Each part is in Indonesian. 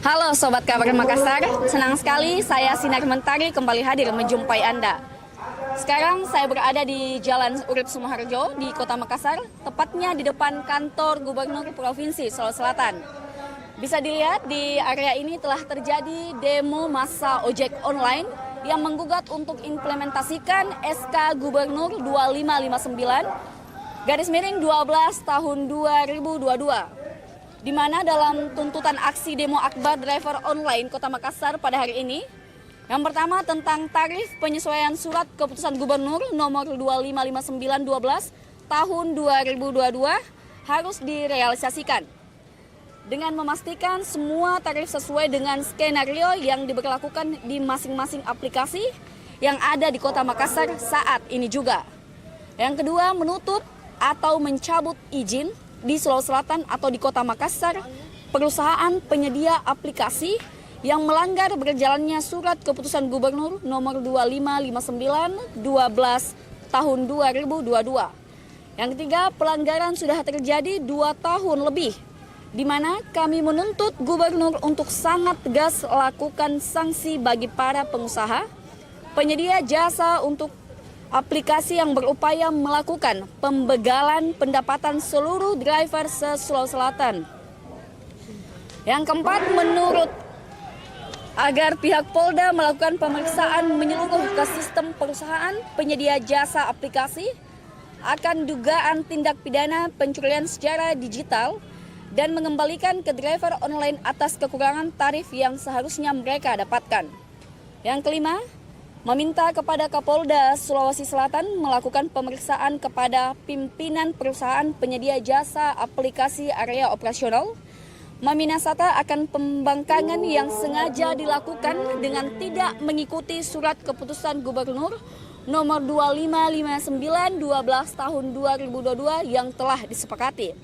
Halo Sobat Kabar Makassar, senang sekali saya Sinar Mentari kembali hadir menjumpai Anda. Sekarang saya berada di Jalan Urip Sumoharjo di Kota Makassar, tepatnya di depan kantor Gubernur Provinsi Sulawesi Selatan. Bisa dilihat di area ini telah terjadi demo massa ojek online yang menggugat untuk implementasikan SK Gubernur 2559/12 tahun 2022. Di mana dalam tuntutan aksi demo akbar driver online Kota Makassar pada hari ini, yang pertama tentang tarif penyesuaian surat keputusan Gubernur nomor 2559/12 tahun 2022 harus direalisasikan dengan memastikan semua tarif sesuai dengan skenario yang diberlakukan di masing-masing aplikasi yang ada di Kota Makassar saat ini juga. Yang kedua, menutup atau mencabut izin di Sulawesi Selatan atau di Kota Makassar perusahaan penyedia aplikasi yang melanggar berjalannya surat keputusan Gubernur nomor 2559/12 tahun 2022. Yang ketiga, pelanggaran sudah terjadi 2 tahun lebih, di mana kami menuntut Gubernur untuk sangat tegas lakukan sanksi bagi para pengusaha, penyedia jasa untuk aplikasi yang berupaya melakukan pembegalan pendapatan seluruh driver se-Sulawesi Selatan. Yang keempat, menurut agar pihak Polda melakukan pemeriksaan menyeluruh ke sistem perusahaan penyedia jasa aplikasi akan dugaan tindak pidana pencurian secara digital dan mengembalikan ke driver online atas kekurangan tarif yang seharusnya mereka dapatkan. Yang kelima, meminta kepada Kapolda Sulawesi Selatan melakukan pemeriksaan kepada pimpinan perusahaan penyedia jasa aplikasi area operasional Maminasata akan pembangkangan yang sengaja dilakukan dengan tidak mengikuti surat keputusan Gubernur nomor 2559/12 tahun 2022 yang telah disepakati.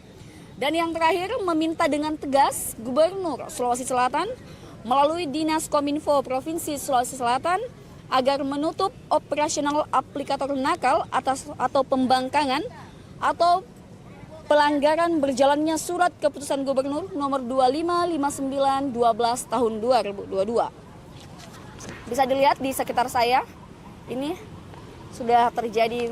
Dan yang terakhir, meminta dengan tegas Gubernur Sulawesi Selatan melalui Dinas Kominfo Provinsi Sulawesi Selatan agar menutup operasional aplikator nakal atau pembangkangan atau pelanggaran berjalannya surat keputusan Gubernur nomor 2559/12 tahun 2022. Bisa dilihat di sekitar saya, ini sudah terjadi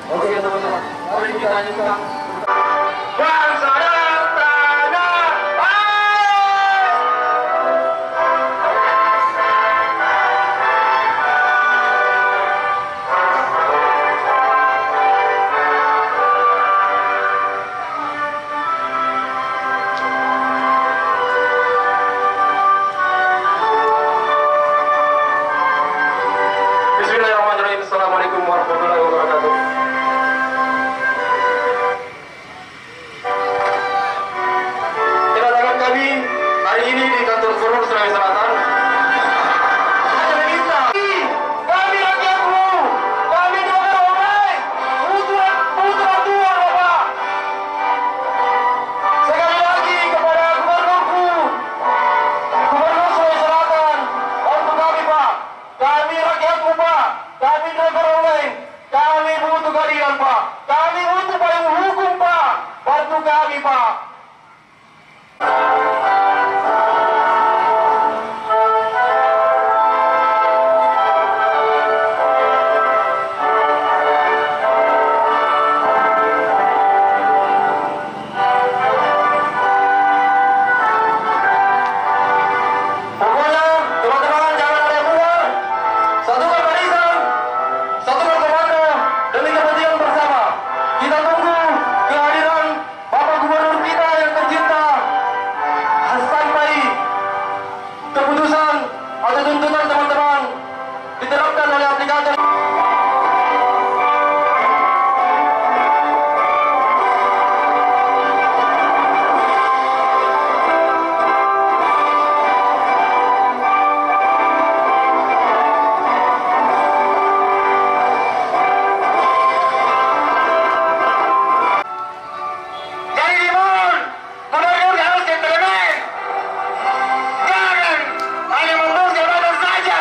Oke teman-teman, mari kita lanjutkan. Bangsa dan tanah air. Assalamualaikum warahmatullahi wabarakatuh. Kedatangan kami hari ini di kantor Gubernur Sulawesi Selatan hanya meminta kami rakyatmu, kami dokter online, putra tua Bapak. Sekali lagi kepada Gubernurku, Gubernur Sulawesi Selatan, bantu kami Pak, kami rakyatmu Pak, kami dokter online, kami butuh keadilan Pak, kami butuh payung hukum Pak, bantu kami Pak. Pokoknya teman-teman jangan ada yang keluar. Satukan barisan, satukan komando demi kepentingan bersama. Kita tunggu kehadiran Bapak Gubernur kita yang tercinta sampai keputusan atau tuntutan teman-teman diterapkan oleh aplikator. Jadi dimohon, gubernur harus gentleman. Jangan hanya mengurus jabatan saja.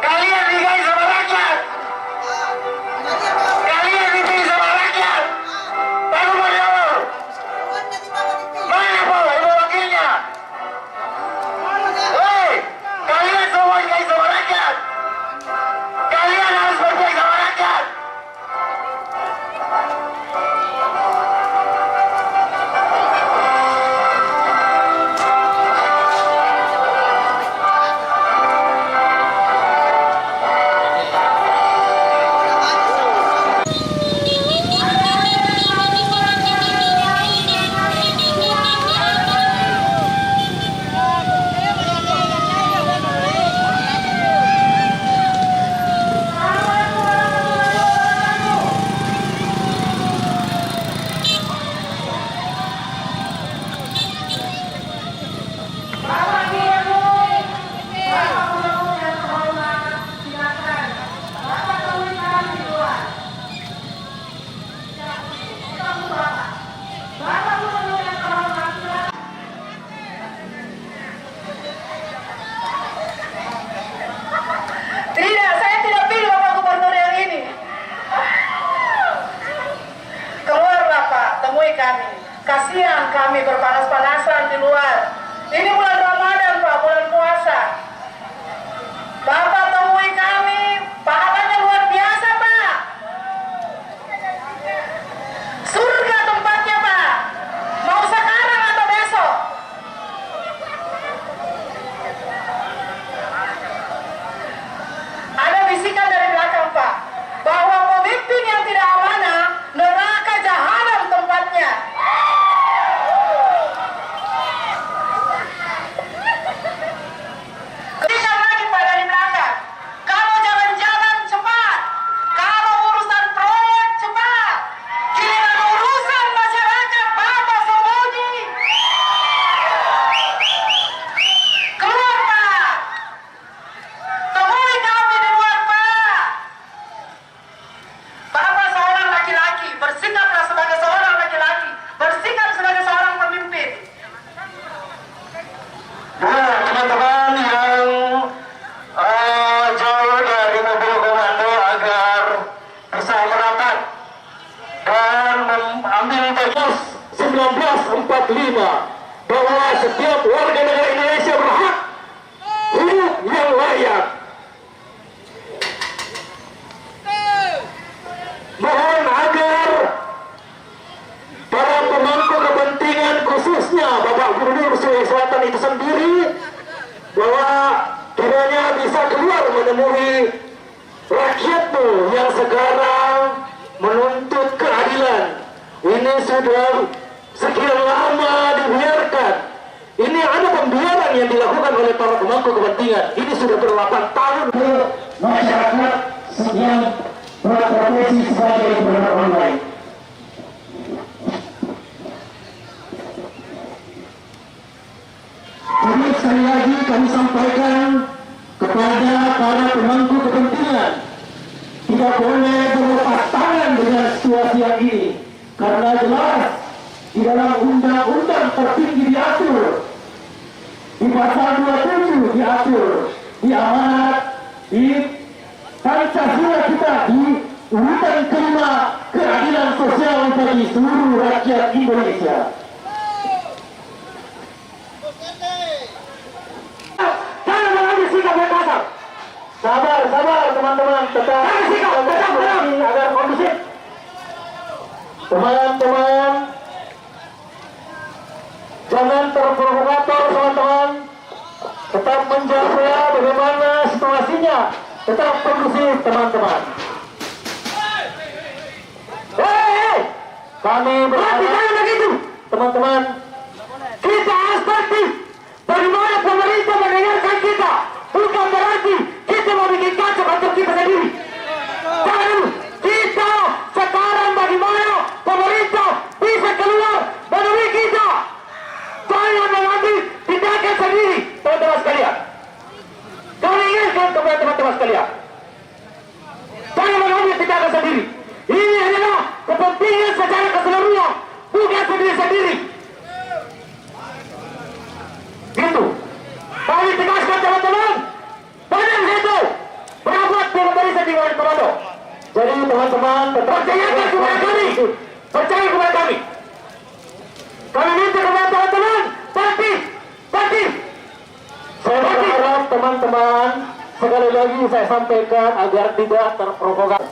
Kalian digaji sama rakyat. Kalian dipilih sama rakyat. Pak Gubernur, mana Pak Ibu wakilnya? Hei, kalian semua digaji sama rakyat. Kalian harus berpihak sama rakyat. Tidak, saya tidak pilih Bapak Gubernur yang ini. Keluar Bapak, temui kami. Kasihan kami berpanas-panasan di luar. Ini bulan Ramadan Pak, bulan puasa. Bapak temui kami, pahalanya luar biasa Pak. Surga tempatnya Pak. Mau sekarang atau besok? Ada bisikan dari belakang Pak, bahwa pemimpin yang tidak amanah, neraka jahanam tempatnya. Bisikan lagi Pak dari belakang, kalau jalan-jalan cepat, kalau urusan proyek cepat, giliran urusan masyarakat Bapak sembunyi. Keluar Pak. Temui kami di luar Pak. Bapak seorang laki-laki, bersikaplah sebagai seorang laki-laki, bersikap sebagai seorang pemimpin. Nah, teman-teman yang jauh dari mobil komando agar bisa merapat dan mengambil tegas 1945 bahwa setiap warga negara Indonesia berhak hidup yang layak. Mohon agar para pemangku kepentingan khususnya Bapak Gubernur Sulawesi Selatan itu sendiri bahwa kiranya bisa keluar menemui rakyatmu yang sekarang menuntut keadilan. Ini sudah sekian lama dibiarkan. Ini ada pembiaran yang dilakukan oleh para pemangku kepentingan. Ini sudah ber-8 tahun. Masyarakat yang berprofesi sebagai gubernur online. Jadi sekali lagi kami sampaikan kepada para pemangku kepentingan, tidak boleh berlepas tangan dengan situasi yang ini, karena jelas di dalam undang-undang tertinggi diatur, di pasal 27 diatur, di amanat, di Pancasila kita, di urutan kelima keadilan sosial bagi seluruh rakyat Indonesia. Jangan mengambil sikap yang kasar. Sabar teman-teman, tetap agar kondusif. Teman-teman, jangan terprovokator teman-teman. Tetap menjaga bagaimana situasinya. Tetap kondusif teman-teman. Hei, kami berharap begitu teman-teman. Kita harus tertib. Bagaimana pemerintah mendengarkan kita, bukan berarti kita mau bikin kacau untuk kita sendiri. Dan kita sekarang bagaimana pemerintah bisa keluar menemui kita. Jangan mengambil tindakan sendiri, teman-teman sekalian. Kami ingatkan kepada teman-teman sekalian, jangan mengambil tindakan sendiri. Ini adalah kepentingan secara keseluruhan, bukan sendiri-sendiri. Gitu. Kami tegaskan teman-teman, pada situ berbuat tidak barisan di bawah komando. Jadi teman-teman percayakan kepada kami, percaya kepada kami. Kami minta kepada teman-teman, tertib. Saya berharap teman-teman, sekali lagi saya sampaikan agar tidak terprovokasi.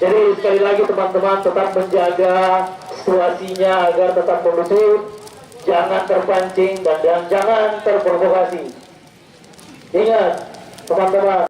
Jadi sekali lagi teman-teman tetap menjaga situasinya agar tetap kondusif, jangan terpancing dan jangan terprovokasi. Ingat teman-teman.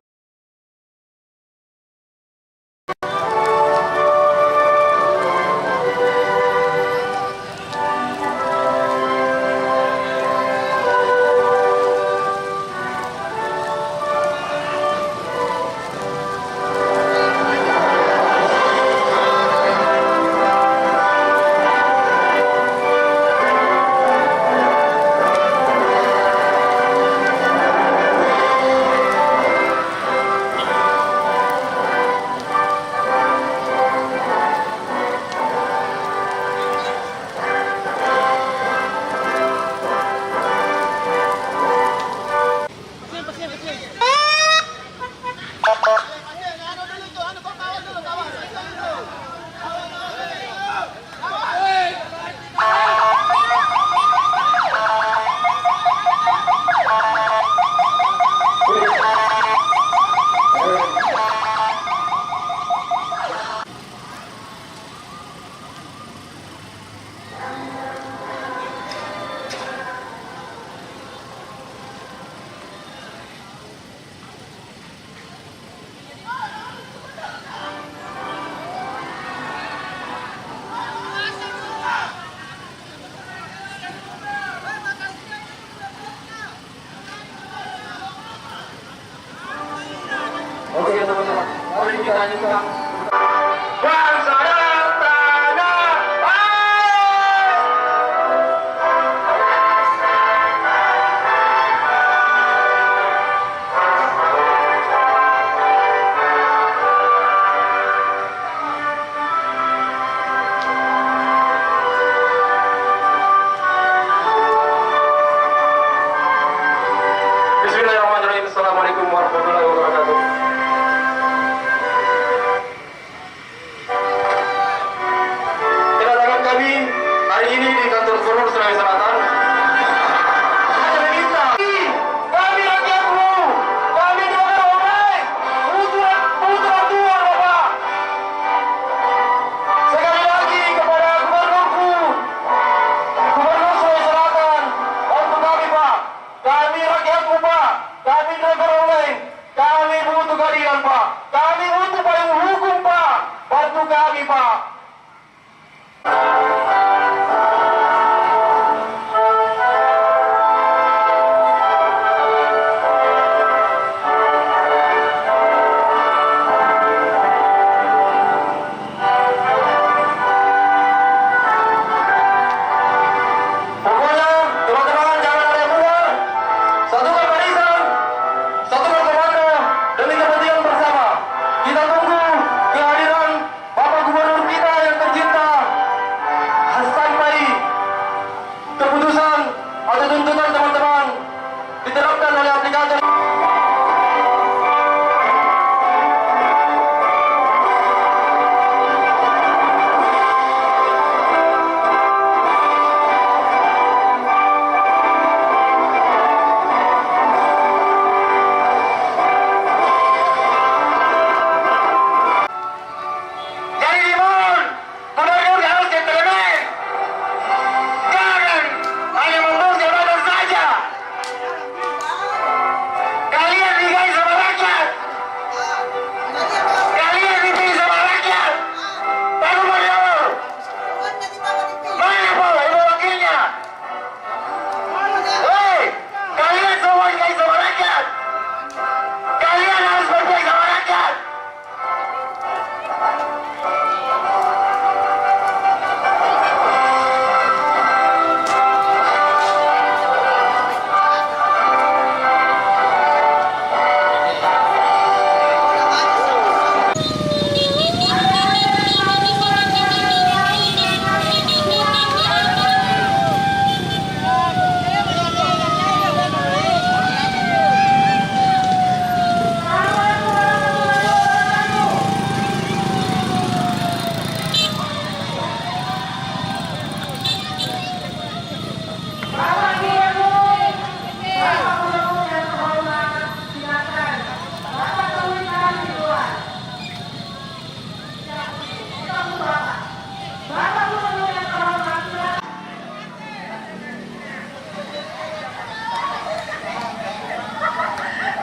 Oke teman-teman, mari kita lanjutkan. Bangsa dan tanah air. Bismillahirrahmanirrahim. Assalamualaikum warahmatullahi wabarakatuh. Hari ini di kantor Gubernur Sulawesi Selatan, saya meminta kami rakyatmu, kami negara online, putra tua Bapak. Sekali lagi kepada Gubernurku, Gubernur Sulawesi Selatan, bantu kami Pak. Kami rakyatmu Pak, kami negara online, kami butuh keadilan Pak, kami butuh payung hukum Pak, bantu kami Pak. oleh aplikator. Jadi dimohon, gubernur harus gentleman. Jangan hanya mengurus jabatan saja. Kalian digaji sama rakyat. Kalian dipilih sama rakyat. Pak Gubernur, mana Pak Ibu wakilnya? Hei, kalian semua digaji sama rakyat. Kalian harus berpihak sama rakyat.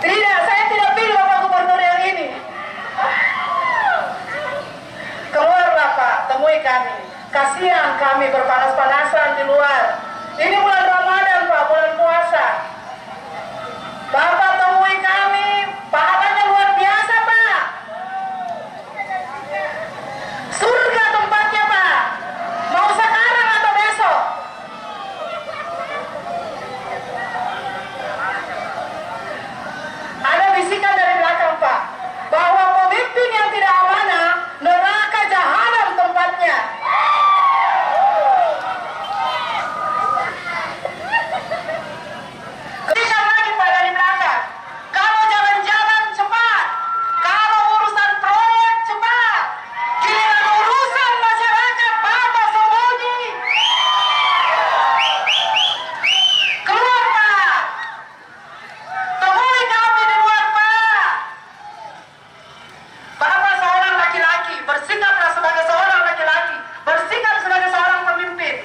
Tidak, saya tidak pilih Bapak Gubernur yang ini. Keluarlah Pak, temui kami. Kasihan kami berpanas-panasan di luar. Ini bulan Ramadan Pak, bulan puasa. Bapak temui kami, pahalanya luar biasa Pak. Surga tempatnya Pak. Mau sekarang atau besok? Ada bisikan dari belakang Pak, bahwa pemimpin yang tidak amanah, neraka jahanam tempatnya. Bisikan lagi Pak dari belakang, kalau jalan-jalan cepat, kalau urusan proyek cepat, giliran urusan masyarakat Bapak sembunyi. Keluar Pak. Temui kami di luar Pak. Bapak seorang laki-laki, bersikaplah sebagai seorang laki-laki, bersikap sebagai seorang pemimpin.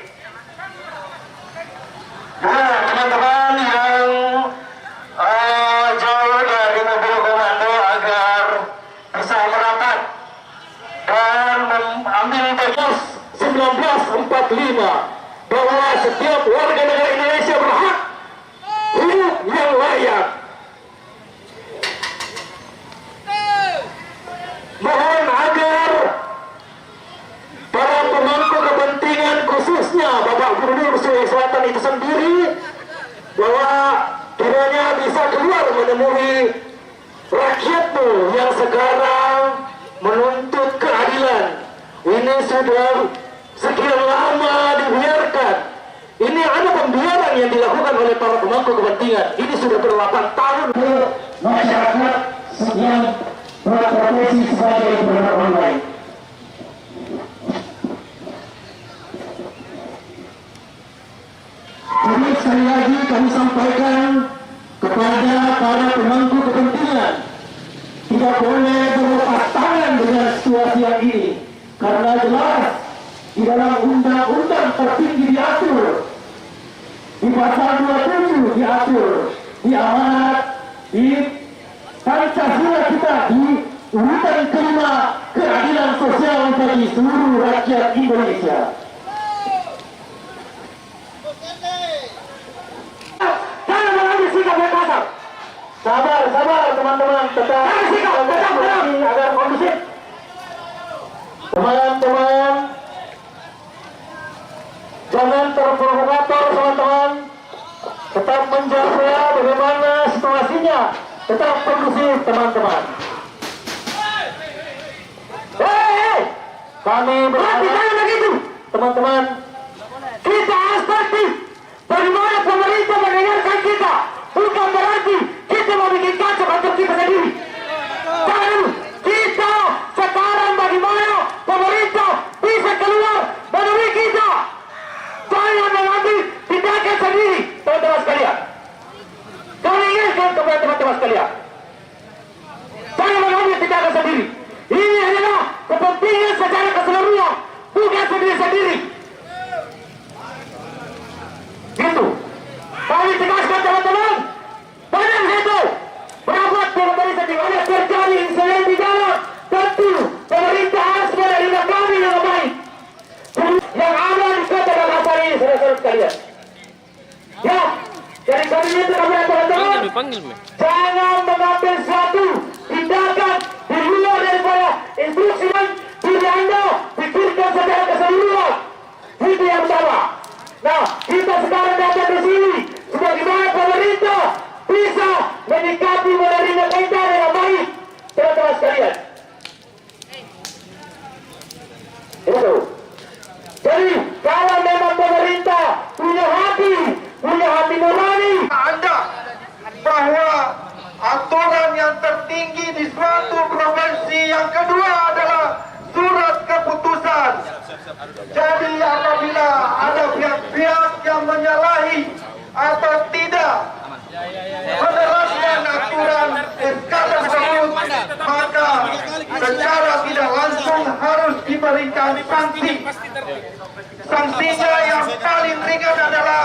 Ya, teman-teman yang jauh dari mobil komando agar bisa merapat dan mengambil tegas 1945 bahwa setiap warga negara Indonesia berhak hidup yang layak. Mohon agar para pemangku kepentingan khususnya Bapak Gubernur Sulawesi Selatan itu sendiri bahwa kiranya bisa keluar menemui rakyatmu yang sekarang menuntut keadilan. Ini sudah sekian lama dibiarkan. Ini ada pembiaran yang dilakukan oleh para pemangku kepentingan. Ini sudah ber-8 tahun. Masyarakat yang berprofesi sebagai gubernur online. Jadi sekali lagi kami sampaikan kepada para pemangku kepentingan, tidak boleh berlepas tangan dengan situasi yang ini, karena jelas di dalam undang-undang tertinggi diatur, di pasal 27 diatur, di amanat, di Pancasila kita, di urutan kelima, keadilan sosial bagi seluruh rakyat Indonesia. Jangan mengambil sikap yang kasar. Sabar teman-teman, tetap agar kondusif. Teman-teman, jangan terprovokator teman-teman. Tetap menjaga bagaimana situasinya. Tetap kondusif teman-teman. Hei, kami berharap begitu teman-teman. Kita harus tertib. Bagaimana pemerintah mendengarkan kita bukan berarti mohon kepada teman-teman sekalian, jangan mengambil tindakan sendiri. Ini adalah kepentingan secara keseluruhan, bukan sendiri-sendiri. Gitu. Kami tegaskan teman-teman, pada itu berbuat dari sendiri ada terjadi insiden di dalam, tentu pemerintah harus menerima kami yang baik. Yang ada di kota Makassar ini, saudara-saudara sekalian. Ya, dari kami itu teman-teman, jangan mengambil suatu tindakan di luar daripada instruksi dan diri Anda pikirkan secara keseluruhan. Itu yang pertama. Nah, kita sekarang datang di sini sebagaimana pemerintah bisa menyikapi menerima kita dengan baik, teman-teman sekalian. Itu. Jadi, kalau memang pemerintah punya hati nurani, Anda bahwa aturan yang tertinggi di suatu provinsi yang kedua adalah surat keputusan. Jadi apabila ada pihak-pihak yang menyalahi atau tidak menerapkan aturan SK tersebut, maka secara tidak langsung harus diberikan sanksi. Sanksinya yang paling ringan adalah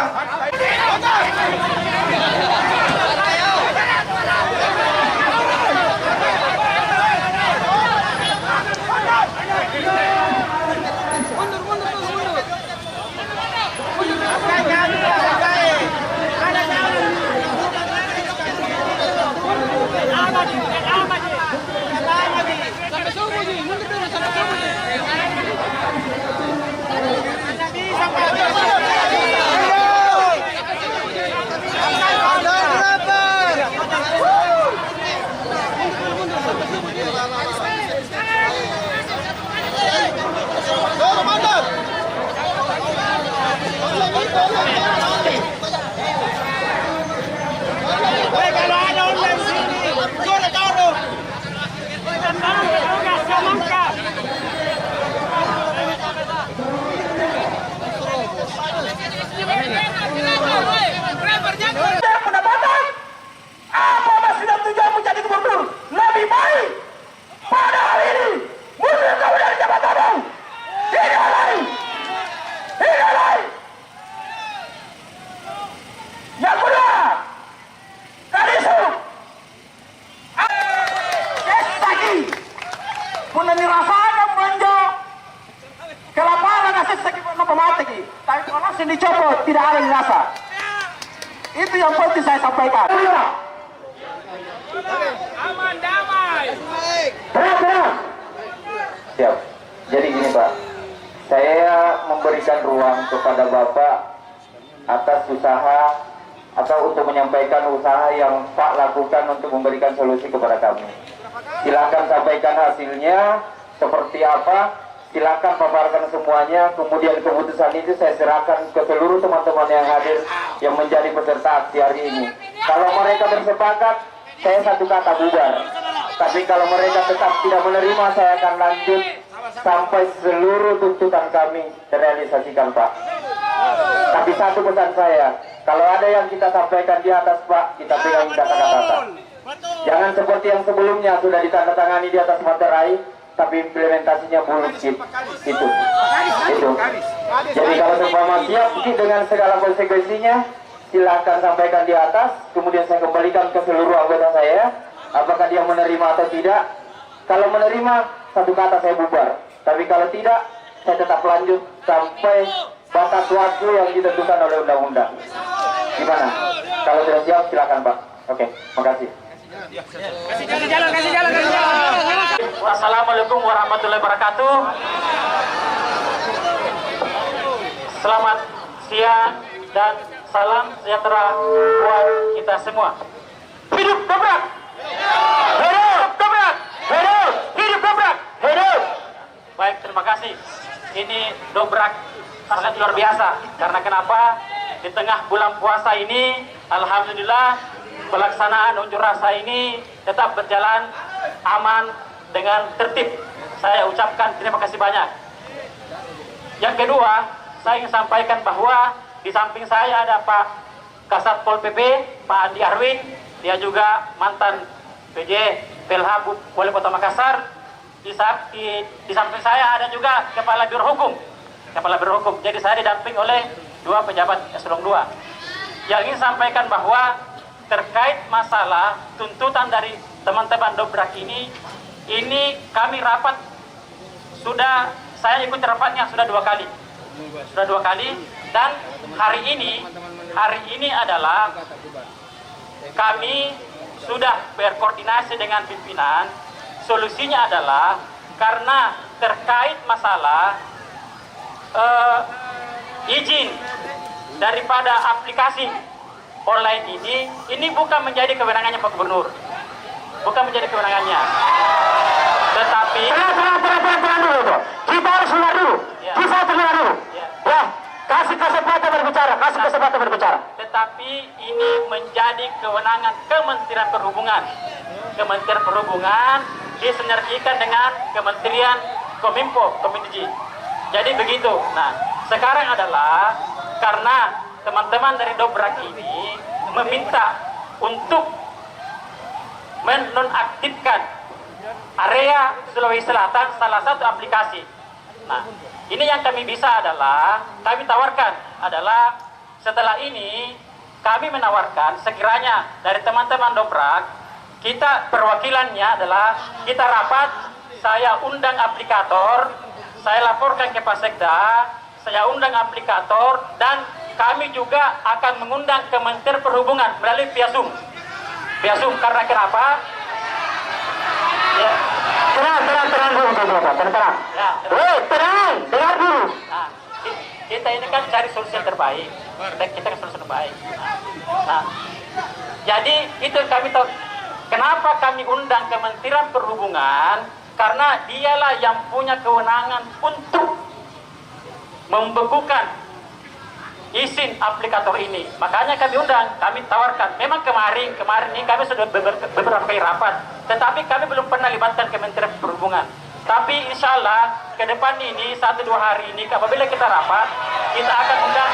pendapatan apa masih dalam tujuan menjadi gubernur lebih baik pada hari ini mundur kau dari jabatanmu. Tidak lain. Yang kedua, kadisu lagi punya dirasanya menjo kelaparan aset sakit pemati, tapi kalau langsung dicopot tidak ada yang dirasa. Itu yang penting saya sampaikan. Aman damai. Tenang. Siap. Jadi gini Pak, saya memberikan ruang kepada Bapak atas usaha atau untuk menyampaikan usaha yang Pak lakukan untuk memberikan solusi kepada kami. Silakan sampaikan hasilnya seperti apa, silakan paparkan semuanya, kemudian keputusan itu saya serahkan ke seluruh teman-teman yang hadir yang menjadi peserta aksi hari ini. Kalau mereka bersepakat, saya satu kata bubar. Tapi kalau mereka tetap tidak menerima, saya akan lanjut sampai seluruh tuntutan kami terrealisasikan Pak. Tapi satu pesan saya, kalau ada yang kita sampaikan di atas Pak, kita pegang kata-kata. Jangan seperti yang sebelumnya sudah ditandatangani di atas materai, tapi implementasinya bullshit. Itu. Jadi kalau seumpama siap dengan segala konsekuensinya, silahkan sampaikan di atas, kemudian saya kembalikan ke seluruh anggota saya, apakah dia menerima atau tidak. Kalau menerima, satu kata saya bubar. Tapi kalau tidak, saya tetap lanjut sampai batas waktu yang ditentukan oleh undang-undang. Gimana? Kalau sudah siap, silakan Pak. Oke, makasih. Kasih jalan. Wassalamualaikum warahmatullahi wabarakatuh. Selamat siang dan salam sejahtera buat kita semua. Hidup Dobrak! Hidup Dobrak! Hidup Dobrak! Hidup! Baik, terima kasih. Ini Dobrak sangat luar biasa. Karena kenapa? Di tengah bulan puasa ini, alhamdulillah pelaksanaan unjuk rasa ini tetap berjalan aman dengan tertib. Saya ucapkan terima kasih banyak. Yang kedua, saya ingin sampaikan bahwa di samping saya ada Pak Kasat Pol PP Pak Andi Arwin, dia juga mantan PJ PLH Wali Kota Makassar. Di samping saya ada juga Kepala Biro Hukum. Jadi saya didamping oleh 2 pejabat eselon 2. Yang ingin sampaikan bahwa terkait masalah tuntutan dari teman-teman Dobrak ini kami rapat saya ikut rapatnya sudah 2 kali. Dan hari ini adalah kami sudah berkoordinasi dengan pimpinan. Solusinya adalah karena terkait masalah izin daripada aplikasi online ini bukan menjadi kewenangannya Pak Gubernur, bukan menjadi kewenangannya. Tetapi kita harus dengar dulu, kita dengar dulu. Ya, kasih kesempatan berbicara. Tetapi ini menjadi kewenangan Kementerian Perhubungan. Kementerian Perhubungan disinergikan dengan Kementerian Kominfo. Jadi begitu. Nah, sekarang adalah karena teman-teman dari Dobrak ini meminta untuk menonaktifkan area Sulawesi Selatan salah satu aplikasi. Nah, ini yang kami bisa kami tawarkan adalah setelah ini kami menawarkan sekiranya dari teman-teman Dobrak, kita perwakilannya adalah kita rapat, saya undang aplikator, saya laporkan ke Pak Sekda, saya undang aplikator, dan kami juga akan mengundang Kementerian Perhubungan melalui via Zoom. Karena kenapa? Ya. Tenang dulu. Ya, tenang, dengar dulu. Nah, kita ini kan cari solusi yang terbaik. Kita solusi terbaik. Nah, jadi itu yang kami tahu. Kenapa kami undang Kementerian Perhubungan? Karena dialah yang punya kewenangan untuk membekukan izin aplikator ini. Makanya kami undang, kami tawarkan. Memang kemarin ini kami sudah beberapa kali rapat, tetapi kami belum pernah libatkan Kementerian Perhubungan. Tapi insya Allah ke depan ini 1-2 hari ini apabila kita rapat, kita akan undang